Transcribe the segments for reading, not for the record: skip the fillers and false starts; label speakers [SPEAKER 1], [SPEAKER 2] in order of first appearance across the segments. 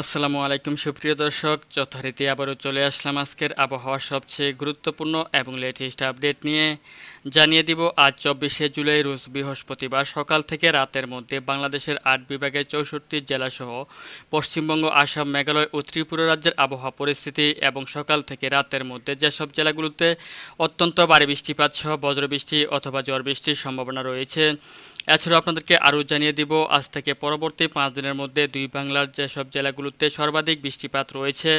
[SPEAKER 1] আসসালামু আলাইকুম সুপ্রিয় দর্শক, যথারীতি আবারও চলে আসলাম আজকের আবহাওয়ার সবচেয়ে গুরুত্বপূর্ণ এবং লেটেস্ট আপডেট নিয়ে। জানিয়ে দিব আজ 24শে জুলাই রোজ বৃহস্পতিবার সকাল থেকে রাতের মধ্যে বাংলাদেশের 8 বিভাগের 64 জেলাসহ পশ্চিমবঙ্গ, আসাম, মেঘালয় ও ত্রিপুরা রাজ্যের আবহাওয়া পরিস্থিতি এবং সকাল থেকে রাতের মধ্যে যেসব জেলাগুলোতে অত্যন্ত ভারী বৃষ্টিপাত সহ বজ্রবৃষ্টি অথবা ঝড় বৃষ্টির সম্ভাবনা রয়েছে। এছাড়াও আপনাদেরকে আরও জানিয়ে দিব আজ থেকে পরবর্তী 5 দিনের মধ্যে দুই বাংলার যেসব জেলাগুলোতে সর্বাধিক বৃষ্টিপাত রয়েছে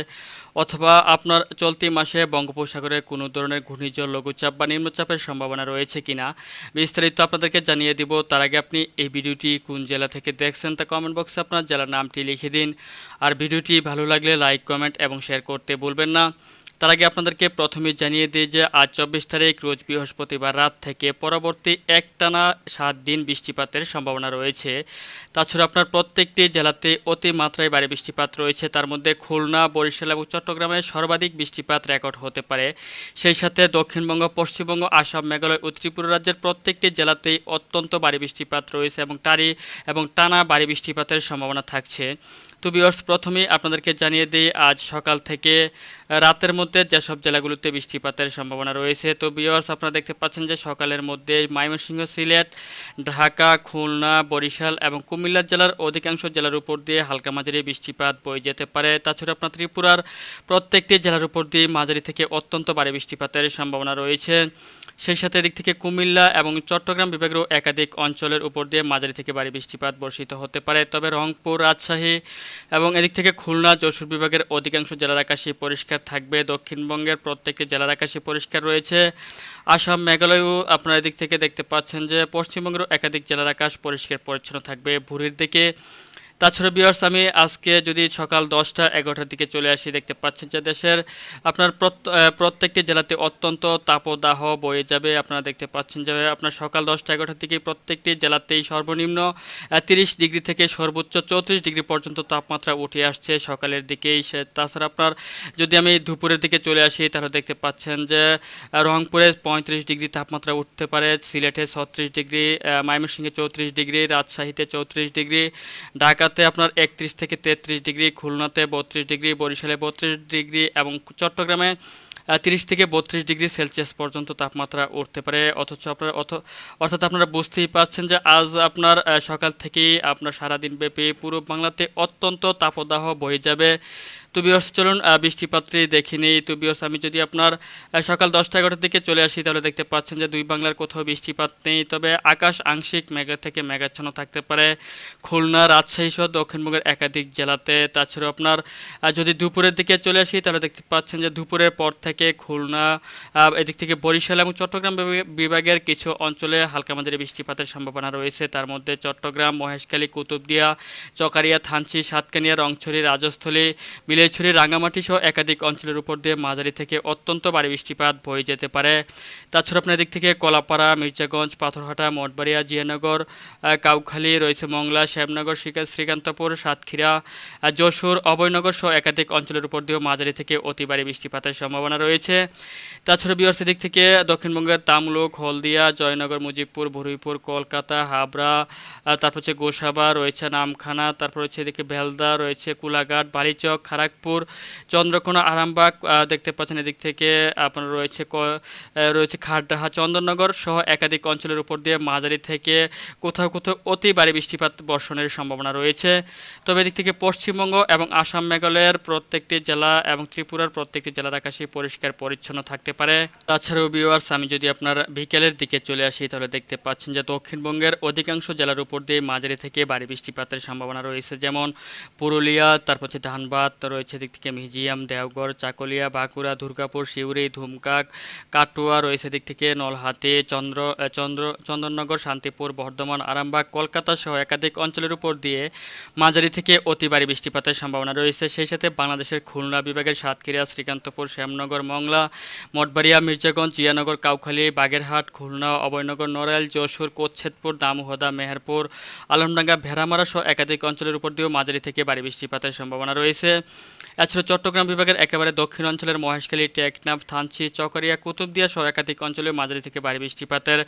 [SPEAKER 1] অথবা আপনার চলতি মাসে বঙ্গোপসাগরে কোনো ধরনের ঘূর্ণিঝড়, লঘুচাপ বা নিম্নচাপের সম্ভাবনা রয়েছে কিনা বিস্তারিত আপনাদেরকে জানিয়ে দিব। তার আগে আপনি এই ভিডিওটি কোন জেলা থেকে দেখছেন তা কমেন্ট বক্সে আপনার জেলার নামটি লিখে দিন। আর ভিডিওটি ভালো লাগলে লাইক, কমেন্ট এবং শেয়ার করতে ভুলবেন না। তার আগে আপনাদেরকে প্রথমেই জানিয়ে দিই যে আজ 24 তারিখ রোজ বৃহস্পতিবার রাত থেকে পরবর্তী একটানা 7 দিন বৃষ্টিপাতের সম্ভাবনা রয়েছে। তাছাড়া আপনার প্রত্যেকটি জেলাতে অতিমাত্রায় ভারী বৃষ্টিপাত রয়েছে। তার মধ্যে খুলনা, বরিশাল এবং চট্টগ্রামে সর্বাধিক বৃষ্টিপাত রেকর্ড হতে পারে। সেই সাথে দক্ষিণবঙ্গ, পশ্চিমবঙ্গ, আসাম, মেঘালয় ও ত্রিপুরা রাজ্যের প্রত্যেকটি জেলাতেই অত্যন্ত ভারী বৃষ্টিপাত রয়েছে এবং টানা ভারী বৃষ্টিপাতের সম্ভাবনা থাকছে। তো ভিউয়ার্স, প্রথমেই আপনাদেরকে জানিয়ে দিই আজ সকাল থেকে রাতের মধ্যে যেসব জেলাগুলোতে বৃষ্টিপাতের সম্ভাবনা রয়েছে। তো ভিউয়ার্স, আপনারা দেখতে পাচ্ছেন যে সকালের মধ্যে ময়মনসিংহ, সিলেট, ঢাকা, খুলনা, বরিশাল এবং কুমিল্লা জেলার অধিকাংশ জেলার উপর দিয়ে হালকা মাঝারি বৃষ্টিপাত বয়ে যেতে পারে। তাছাড়া আপনার ত্রিপুরার প্রত্যেকটি জেলার উপর দিয়ে মাঝারি থেকে অত্যন্ত ভারী বৃষ্টিপাতের সম্ভাবনা রয়েছে। সেই সাথে এদিক থেকে কুমিল্লা এবং চট্টগ্রাম বিভাগের একাধিক অঞ্চলের উপর দিয়ে মাঝারি থেকে ভারী বৃষ্টিপাত বর্ষিত হতে পারে। তবে রংপুর, রাজশাহী এবং এদিক থেকে খুলনা, যশোর বিভাগের অধিকাংশ জেলার আকাশই পরিষ্কার থাকবে। দক্ষিণবঙ্গের প্রত্যেকটি জেলার আকাশই পরিষ্কার রয়েছে। আসাম, মেঘালয়ও আপনারা এদিক থেকে দেখতে পাচ্ছেন যে পশ্চিমবঙ্গের একাধিক জেলার আকাশ পরিষ্কার পরিচ্ছন্ন থাকবে ভোরের দিকে। তাছাড়া ভিউয়ার্স, আমি আজকে যদি সকাল 10টা-11টার দিকে চলে আসি, দেখতে পাচ্ছেন যে দেশের আপনার প্রত্যেকটি জেলাতে অত্যন্ত তাপদাহ বয়ে যাবে। আপনারা দেখতে পাচ্ছেন যে আপনার সকাল 10টা-11টার দিকে প্রত্যেকটি জেলাতেই সর্বনিম্ন 30 ডিগ্রি থেকে সর্বোচ্চ 34 ডিগ্রি পর্যন্ত তাপমাত্রা উঠে আসছে সকালের দিকেই। তাছাড়া আপনার যদি আমি দুপুরের দিকে চলে আসি তাহলে দেখতে পাচ্ছেন যে রংপুরে 35 ডিগ্রি তাপমাত্রা উঠতে পারে, সিলেটে 36 ডিগ্রি, ময়মনসিংহে 34 ডিগ্রি, রাজশাহীতে 34 ডিগ্রি, ঢাকাতে আপনার 31 থেকে 33 ডিগ্রি, খুলনাতে 32 ডিগ্রি, বরিশালে 32 ডিগ্রি এবং চট্টগ্রামে 30 থেকে 32 ডিগ্রি সেলসিয়াস পর্যন্ত তাপমাত্রা উঠতে পারে। অর্থাৎ আপনারা বুঝতেই পারছেন যে আজ আপনার সকাল থেকেই আপনার সারাদিন ব্যাপী পুরো বাংলাতে অত্যন্ত তাপদাহ বয়ে যাবে। তো ভিউয়ার্স, চলুন বৃষ্টিপাতটি দেখে নিই। তো ভিউয়ার্স, আমি যদি আপনার সকাল 10টা-11টার দিকে চলে আসি তাহলে দেখতে পাচ্ছেন যে দুই বাংলার কোথাও বৃষ্টিপাত নেই। তবে আকাশ আংশিক মেঘলা থেকে মেঘাচ্ছন্ন থাকতে পারে খুলনা, রাজশাহী সহ দক্ষিণবঙ্গের একাধিক জেলাতে। তাছাড়াও আপনার যদি দুপুরের দিকে চলে আসি তাহলে দেখতে পাচ্ছেন যে দুপুরের পর থেকে খুলনা, এদিক থেকে বরিশাল এবং চট্টগ্রাম বিভাগের কিছু অঞ্চলে হালকা মাঝারি বৃষ্টিপাতের সম্ভাবনা রয়েছে। তার মধ্যে চট্টগ্রাম, মহেশখালী, কুতুবদিয়া, চকারিয়া, থানচি, সাতকানিয়া, রংছড়ি, রাজস্থলী, বিলেছড়ি, রাঙ্গামাটি সহ একাধিক অঞ্চলের উপর দিয়ে মাঝারি থেকে অত্যন্ত ভারী বৃষ্টিপাত বয়ে যেতে পারে। তাছাড়া আপনার দিক থেকে কলাপাড়া, মির্জাগঞ্জ, পাথরঘাটা, মঠবাড়িয়া, জিয়ানগর, কাউখালী রয়েছে, মংলা, শ্যামনগর, শ্রীকান্তপুর, সাতক্ষীরা, যশোর, অভয়নগর সহ একাধিক অঞ্চলের উপর দিয়েও মাঝারি থেকে অতি ভারী বৃষ্টিপাতের সম্ভাবনা রয়েছে। তাছাড়া বিহার দিক থেকে দক্ষিণবঙ্গের তামলুক, হলদিয়া, জয়নগর, মুজিবপুর, ভরুইপুর, কলকাতা, হাবড়া, তারপর হচ্ছে গোসাবা রয়েছে, নামখানা, তারপর হচ্ছে এদিকে বেলদা রয়েছে, কুলাঘাট, বালিচক, খড়গপুর, চন্দ্রকোনা, আরামবাগ দেখতে পাচ্ছেন। এদিক থেকে আপনার রয়েছে খারডাহা, চন্দননগর সহ একাধিক অঞ্চলের উপর দিয়ে মাঝারি থেকে কোথাও কোথাও অতি ভারী বৃষ্টিপাত বর্ষণের সম্ভাবনা রয়েছে। তবে এদিক থেকে পশ্চিমবঙ্গ এবং আসাম, মেঘালয়ের প্রত্যেকটি জেলা এবং ত্রিপুরার প্রত্যেকটি জেলার আকাশে পরিষ্কার পরিচ্ছন্ন থাকতে পারে। তাছাড়াও ভিউয়ার্স, আমি যদি আপনার বিকেলের দিকে চলে আসি তাহলে দেখতে পাচ্ছেন যে দক্ষিণবঙ্গের অধিকাংশ জেলার উপর দিয়ে মাঝারি থেকে ভারী বৃষ্টিপাতের সম্ভাবনা রয়েছে। যেমন পুরুলিয়া, তারপর হচ্ছে ধানবাদ রয়েছে, এদিক থেকে মিউজিয়াম, দেওঘর, চাকুলিয়া, বাঁকুড়া, দুর্গাপুর, সিউড়ি, ধুমকাক, কাটুয়া রয়েছে, এদিক থেকে নলহাটি, চন্দননগর, শান্তিপুর, বর্ধমান, আরামবাগ, কলকাতা সহ একাধিক অঞ্চলের উপর দিয়ে মাঝারি থেকে অতি ভারী বৃষ্টিপাতের সম্ভাবনা রয়েছে। সেই সাথে বাংলাদেশের খুলনা বিভাগের সাতক্ষীরা, শ্রীকান্তপুর, শ্যামনগর, মংলা, মঠবাড়িয়া, মির্জাগঞ্জ, জিয়ানগর, কাউখালী, বাগেরহাট, খুলনা, অভয়নগর, নড়াইল, যশোর, কোচ্ছেদপুর, দামোহদা, মেহেরপুর, আলমডাঙ্গা, ভেড়ামারা সহ একাধিক অঞ্চলের উপর দিয়েও মাঝারি থেকে ভারী বৃষ্টিপাতের সম্ভাবনা রয়েছে। এছাড়া চট্টগ্রাম বিভাগের একেবারে দক্ষিণ অঞ্চলের মহেশখালী, টেকনাফ, থানচি, চকরিয়া, কুতুবদিয়া সহ একাধিক অঞ্চলে মাঝারি থেকে ভারী বৃষ্টিপাতের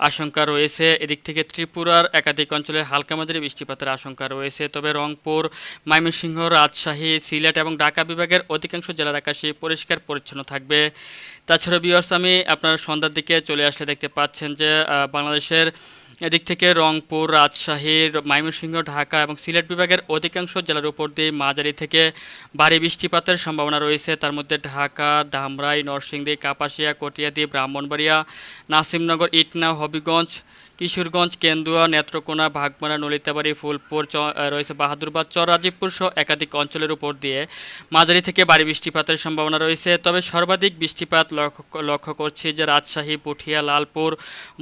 [SPEAKER 1] আশঙ্কা রয়েছে। এদিক থেকে ত্রিপুরার একাধিক অঞ্চলে হালকা মাঝারি বৃষ্টিপাতের আশঙ্কা রয়েছে। তবে রংপুর, ময়মনসিংহ, রাজশাহী, সিলেট এবং ঢাকা বিভাগের অধিকাংশ জেলার আকাশে পরিষ্কার পরিচ্ছন্ন থাকবে। তাছাড়া ভিউয়ার্স, আমি আপনার সন্ধ্যার দিকে চলে আসলে দেখতে পাচ্ছেন যে বাংলাদেশের এদিক থেকে রংপুর, রাজশাহী, ময়মনসিংহ, ঢাকা এবং সিলেট বিভাগের অধিকাংশ জেলার উপর দিয়ে মাঝারি থেকে ভারী বৃষ্টিপাতের সম্ভাবনা রয়েছে। তার মধ্যে ঢাকা, ধামরাই, নরসিংদী, কাপাসিয়া, কটিয়াদী, ব্রাহ্মণবাড়িয়া, নাসিমনগর, ইটনা, হবিগঞ্জ, কিশোরগঞ্জ, কেন্দুয়া, নেত্রকোনা, ভাগমারা, নলিতাবাড়ী, ফুলপুর রয়েছে, বাহাদুরবাদ, চররাজীবপুর সহ একাধিক অঞ্চলের উপর দিয়ে মাঝারি থেকে ভারী বৃষ্টিপাতের সম্ভাবনা রয়েছে। তবে সর্বাধিক বৃষ্টিপাত লক্ষ্য করছি যে রাজশাহী, পুঠিয়া, লালপুর,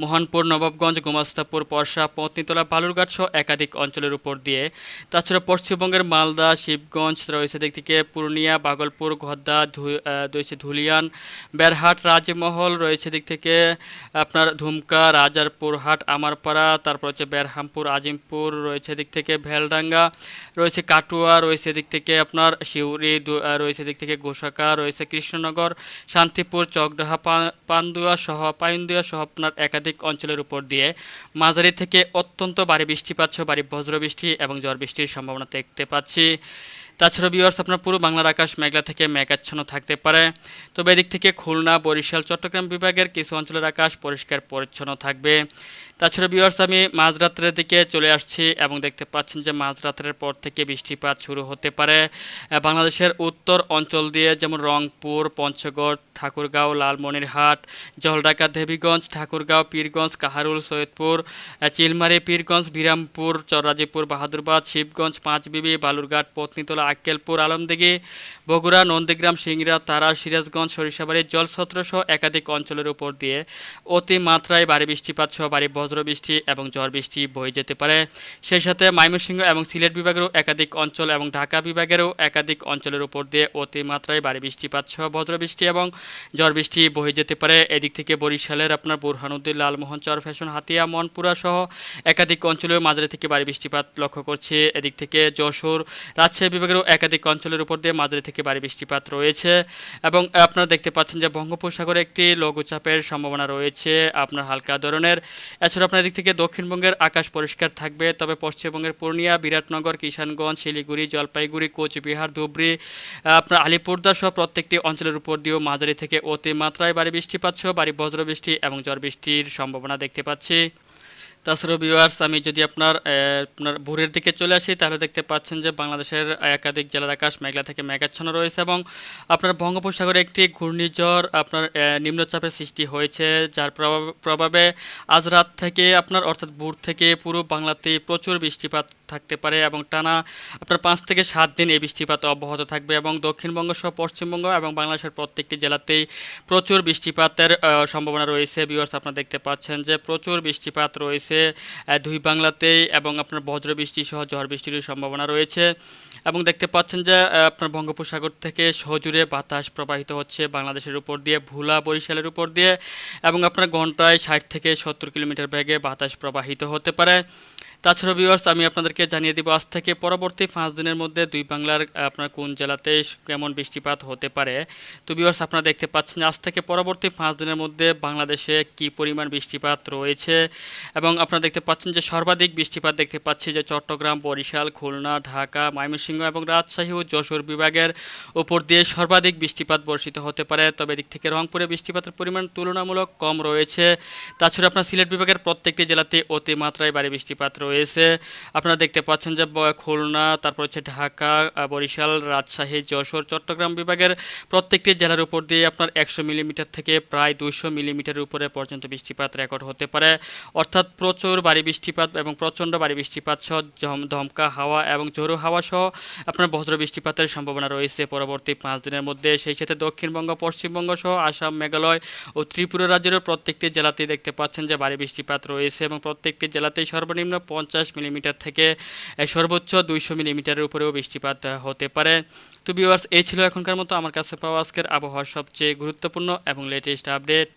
[SPEAKER 1] মোহনপুর, নবাবগঞ্জ, গোমাস্তাপুর, পরশা, পত্নীতলা, বালুরঘাট সহ একাধিক অঞ্চলের উপর দিয়ে। তাছাড়া পশ্চিমবঙ্গের মালদা, শিবগঞ্জ রয়েছে দিক থেকে, পূর্ণিয়া, ভাগলপুর, ঘদ্দা, রয়েছে ধুলিয়ান, বেরহাট, রাজমহল রয়েছে দিক থেকে আপনার ধুমকা, রাজারপুরহাট, আমারপাড়া, তারপর হচ্ছে বেরহামপুর, আজিমপুর রয়েছে দিক থেকে, ভেলডাঙ্গা রয়েছে, কাটুয়া রয়েছে দিক থেকে আপনার শিউরি রয়েছে দিক থেকে, গোসাকা রয়েছে, কৃষ্ণনগর, শান্তিপুর, চকডাহা, পাইন্দুয়া সহ আপনার একাধিক অঞ্চলের উপর দিয়ে মাঝারি থেকে অত্যন্ত ভারী বৃষ্টিপাত সহ ভারী বজ্রবৃষ্টি এবং ঝড় বৃষ্টির সম্ভাবনা দেখতে পাচ্ছি। তাছাড়া ভিউয়ার্স, আপনার পুরো বাংলার আকাশ মেঘলা থেকে মেঘাচ্ছন্ন থাকতে পারে। তবে এদিক থেকে খুলনা, বরিশাল, চট্টগ্রাম বিভাগের কিছু অঞ্চলের আকাশ পরিষ্কার পরিচ্ছন্ন থাকবে। তাছাড়া ভিউয়ার্স, আমি মাঝরাতের দিকে চলে আসছি এবং দেখতে পাচ্ছেন যে মাঝরাতের পর থেকে বৃষ্টিপাত শুরু হতে পারে বাংলাদেশের উত্তর অঞ্চল দিয়ে, যেমন রংপুর, পঞ্চগড়, ঠাকুরগাঁও, লালমনিরহাট, জলঢাকা, দেবীগঞ্জ, ঠাকুরগাঁও, পীরগঞ্জ, কাহারুল, সৈয়দপুর, চিলমারি, পীরগঞ্জ, বিরামপুর, চররাজীবপুর, বাহাদুরবাদ, শিবগঞ্জ, পাঁচবিবি, বালুরঘাট, পত্নীতলা, আক্কেলপুর, আলমদিঘি, বগুড়া, নন্দীগ্রাম, সিংড়া, তারা, সিরাজগঞ্জ, সরিষাবাড়ি, জলছত্র সহ একাধিক অঞ্চলের উপর দিয়ে অতিমাত্রায় ভারী বৃষ্টিপাত সহ ভারী বজ্রবৃষ্টি এবং ঝড় বৃষ্টি বয়ে যেতে পারে। সেই সাথে ময়মনসিংহ এবং সিলেট বিভাগেরও একাধিক অঞ্চল এবং ঢাকা বিভাগেরও একাধিক অঞ্চলের উপর দিয়ে অতিমাত্রায় ভারী বৃষ্টিপাত সহ বজ্রবৃষ্টি এবং ঝড় বৃষ্টি বয়ে যেতে পারে। এদিক থেকে বরিশালের আপনার বুরহানুদ্দিন, লালমোহন, চরফ্যাশন, হাতিয়া, মনপুরা সহ একাধিক অঞ্চলেও মাঝারি থেকে ভারী বৃষ্টিপাত লক্ষ্য করছি। এদিক থেকে যশোর, রাজশাহী বিভাগেরও একাধিক অঞ্চলের উপর দিয়ে মাঝারি থেকে ভারী বৃষ্টিপাত রয়েছে। এবং আপনারা দেখতে পাচ্ছেন যে বঙ্গোপসাগরে একটি লঘুচাপের সম্ভাবনা রয়েছে আপনার হালকা ধরনের। এছাড়া আপনার দিক থেকে দক্ষিণবঙ্গের আকাশ পরিষ্কার থাকবে। তবে পশ্চিমবঙ্গের পূর্ণিয়া, বিরাটনগর, কিষানগঞ্জ, শিলিগুড়ি, জলপাইগুড়ি, কোচবিহার, ধুবড়ী, আপনার আলিপুরদুয়ার সহ প্রত্যেকটি অঞ্চলের উপর দিয়েও মাঝারি থেকে অতিমাত্রায় ভারী বৃষ্টিপাত সহ ভারী বজ্রবৃষ্টি এবং ঝড় বৃষ্টির সম্ভাবনা দেখতে পাচ্ছি। তাছাড়াও ভিউয়ার্স, আমি যদি আপনার ভোরের দিকে চলে আসি তাহলে দেখতে পাচ্ছেন যে বাংলাদেশের একাধিক জেলার আকাশ মেঘলা থেকে মেঘাচ্ছন্ন রয়েছে এবং আপনার বঙ্গোপসাগরে একটি ঘূর্ণিঝড় আপনার নিম্নচাপের সৃষ্টি হয়েছে, যার প্রভাবে আজ রাত থেকে আপনার অর্থাৎ ভোর থেকে পুরো বাংলাতেই প্রচুর বৃষ্টিপাত থাকতে পারে এবং টানা আপনার 5 থেকে 7 দিন এই বৃষ্টিপাত অব্যাহত থাকবে এবং দক্ষিণবঙ্গ সহ পশ্চিমবঙ্গ এবং বাংলাদেশের প্রত্যেকটি জেলাতেই প্রচুর বৃষ্টিপাতের সম্ভাবনা রয়েছে। ভিউয়ার্স, আপনারা দেখতে পাচ্ছেন যে প্রচুর বৃষ্টিপাত রয়েছে দুই বাংলাতেই এবং আপনার বজ্রবৃষ্টি সহ ঝড় বৃষ্টির সম্ভাবনা রয়েছে এবং দেখতে পাচ্ছেন যে আপনার বঙ্গোপসাগর থেকে সজোরে বাতাস প্রবাহিত হচ্ছে বাংলাদেশের উপর দিয়ে, ভোলা, বরিশালের উপর দিয়ে এবং আপনার ঘন্টায় 60 থেকে 70 কিলোমিটার বেগে বাতাস প্রবাহিত হতে পারে। তাছাড়া ভিউয়ার্স, আমি আপনাদেরকে জানিয়ে দিব আজ থেকে পরবর্তী 5 দিনের মধ্যে দুই বাংলার আপনার কোন জেলাতে কেমন বৃষ্টিপাত হতে পারে। তো ভিউয়ার্স, আপনারা দেখতে পাচ্ছেন আজ থেকে পরবর্তী 5 দিনের মধ্যে বাংলাদেশে কি পরিমাণ বৃষ্টিপাত রয়েছে এবং আপনারা দেখতে পাচ্ছেন যে সর্বাধিক বৃষ্টিপাত দেখতে পাচ্ছি যে চট্টগ্রাম, বরিশাল, খুলনা, ঢাকা, ময়মনসিংহ এবং রাজশাহী ও যশোর বিভাগের উপর দিয়ে সর্বাধিক বৃষ্টিপাত বর্ষিত হতে পারে। তবে এদিক থেকে রংপুরে বৃষ্টিপাতের পরিমাণ তুলনামূলক কম রয়েছে। তাছাড়া আপনার সিলেট বিভাগের প্রত্যেকটি জেলাতে অতিমাত্রায় ভারী বৃষ্টিপাত রয়েছে। আপনারা দেখতে পাচ্ছেন যে খুলনা, তারপর হচ্ছে ঢাকা, বরিশাল, রাজশাহী, যশোর, চট্টগ্রাম বিভাগের প্রত্যেকটি জেলার উপর দিয়ে আপনার 100 মিলিমিটার থেকে প্রায় 200 মিলিমিটারের উপরে পর্যন্ত বৃষ্টিপাত রেকর্ড হতে পারে। অর্থাৎ প্রচুর ভারী বৃষ্টিপাত এবং প্রচণ্ড ভারী বৃষ্টিপাত সহ দমকা হাওয়া এবং ঝোড়ো হাওয়া সহ আপনার বজ্র বৃষ্টিপাতের সম্ভাবনা রয়েছে পরবর্তী 5 দিনের মধ্যে। সেই সাথে দক্ষিণবঙ্গ, পশ্চিমবঙ্গ সহ আসাম, মেঘালয় ও ত্রিপুরা রাজ্যের প্রত্যেকটি জেলাতেই দেখতে পাচ্ছেন যে ভারী বৃষ্টিপাত রয়েছে এবং প্রত্যেকটি জেলাতেই সর্বনিম্ন 50 মিলিমিটার থেকে সর্বোচ্চ 200 মিলিমিটারের উপরেও বৃষ্টিপাত হতে পারে। তো ভিউয়ার্স, এই ছিল এখনকার মতো আমার কাছে পাওয়া আজকের আবহাওয়ার সবচেয়ে গুরুত্বপূর্ণ এবং লেটেস্ট আপডেট।